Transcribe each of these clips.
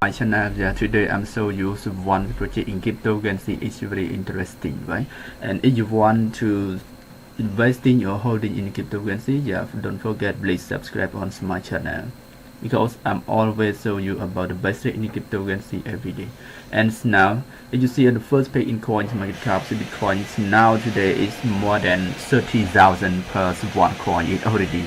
My channel. Yeah, today I'm so used one project in cryptocurrency. It's very interesting, right? And if you want to investing or holding in cryptocurrency, yeah, don't forget, please subscribe on my channel, because I'm always show you about the best rate in cryptocurrency every day. And now, if you see on the first page in coins market cap, so Bitcoin now today is more than 30,000 per one coin. It already.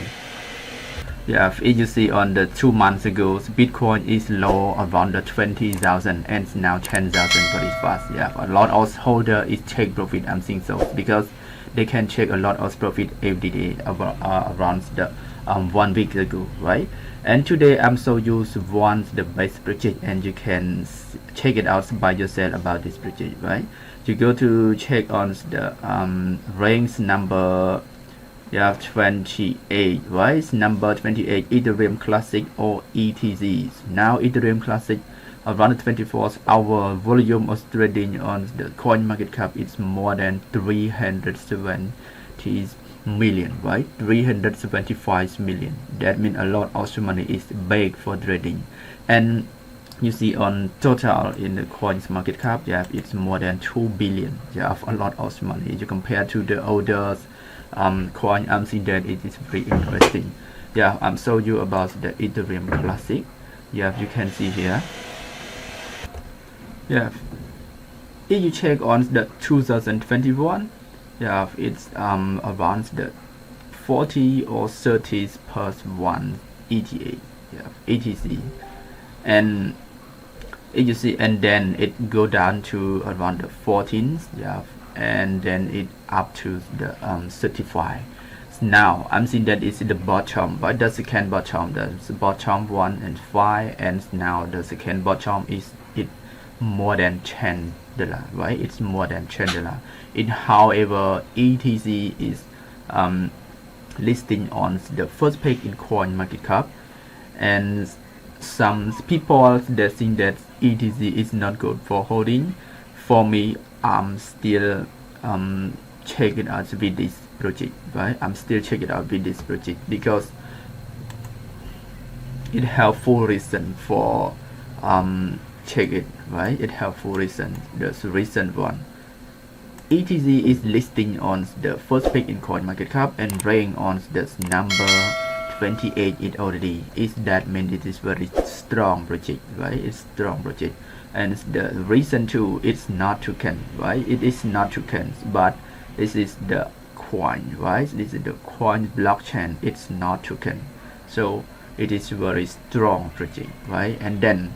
Yeah, if you see on the 2 months ago, Bitcoin is low around the 20,000 and now 10,000 very fast. Yeah, a lot of holder is take profit. I'm seeing so because they can check a lot of profit every day around the 1 week ago, right? And today I'm so used one the best project, and you can check it out by yourself about this project, right? You go to check on the ranks number. You have 28, right? Number 28, Ethereum Classic or ETZ. Now Ethereum Classic around the 24th hour volume of trading on the coin market cap is more than 370 million, right? 375 million. That means a lot of money is big for trading. And you see on total in the coins market cap, yeah, it's more than 2 billion. You have a lot of money. You compare to the others coin. I'm seeing that it is very interesting. Yeah, I'm show you about the Ethereum Classic. Yeah, you can see here. Yeah, if you check on the 2021, yeah, it's around the 40 or 30 per one ETA, yeah, ETC. And if you see, and then it go down to around the 14, yeah, and then it up to the 35. Now I'm seeing that it's the bottom, but the second bottom, the bottom 1 and 5, and now the second bottom is it more than $10, right? It's more than $10. It, however, ETC is listing on the first page in coin market cap, and some people that think that ETC is not good for holding. For me, I'm still check it out with this project, right? I'm still check it out with this project because it helpful reason for check it, right? It helpful reason. There's reason one. ETC is listing on the first page in coin market cap and ranking on the number 28. It already is, that means it is very strong project, right? It's strong project. And the reason too, it's not token, right? It is not tokens, but this is the coin, right? This is the coin blockchain. It's not token, so it is very strong project, right? And then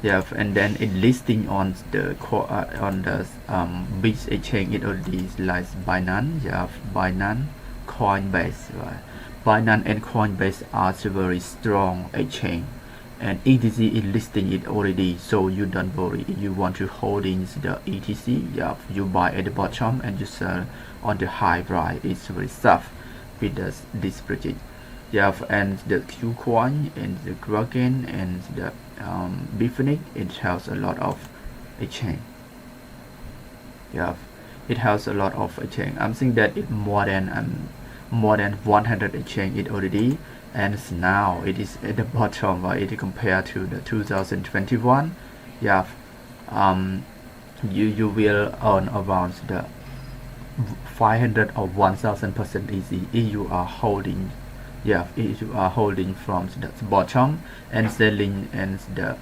yeah, and then it listing on the big exchange. It already like Binance, yeah, Binance, Coinbase, right? Binance and Coinbase are very strong exchange, and ETC is listing it already, so you don't worry. If you want to hold in the ETC, yeah, you buy at the bottom and you sell on the high price. It's very tough with this project. Yeah, and the Qcoin and the Kraken and the Bitfinex, it has a lot of exchange. Yeah, it has a lot of exchange. I'm saying that it more than 100 exchange it already, and now it is at the bottom, right? It compared to the 2021. Yeah, you will earn around the 500 or 1,000% easy if you are holding. Yeah, if you are holding from the bottom and selling and the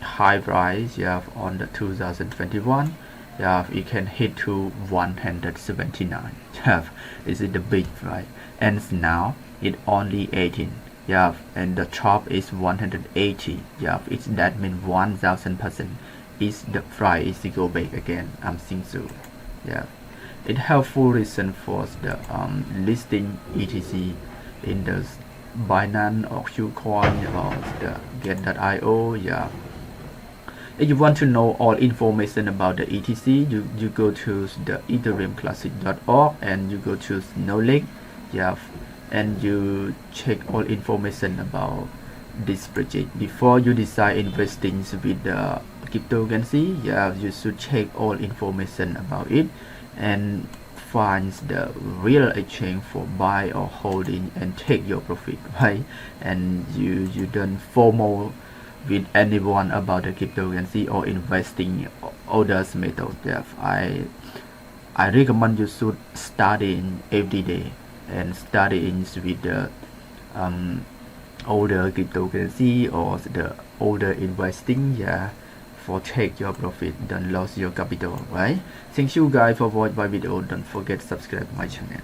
high price, yeah, on the 2021, yeah, it can hit to 179. Yeah, this is the big, right? And now it only 18, yeah, and the top is 180. Yeah, it's that means 1,000% is the price is go back again. I'm seeing so. Yeah, it helpful reason for the listing ETC in the Binance or Qcoin or the Get.io. Yeah, if you want to know all information about the ETC, you go to the ethereumclassic.org and you go to knowledge, yeah, and you check all information about this project before you decide investing with the cryptocurrency. Yeah, you should check all information about it and find the real exchange for buy or holding and take your profit, right? And you don't FOMO with anyone about the cryptocurrency or investing others method. Yeah, I recommend you should study every day and studying with the older cryptocurrency or the older investing. Yeah, for take your profit, don't lose your capital. Right? Thank you guys for watching my video. Don't forget to subscribe my channel.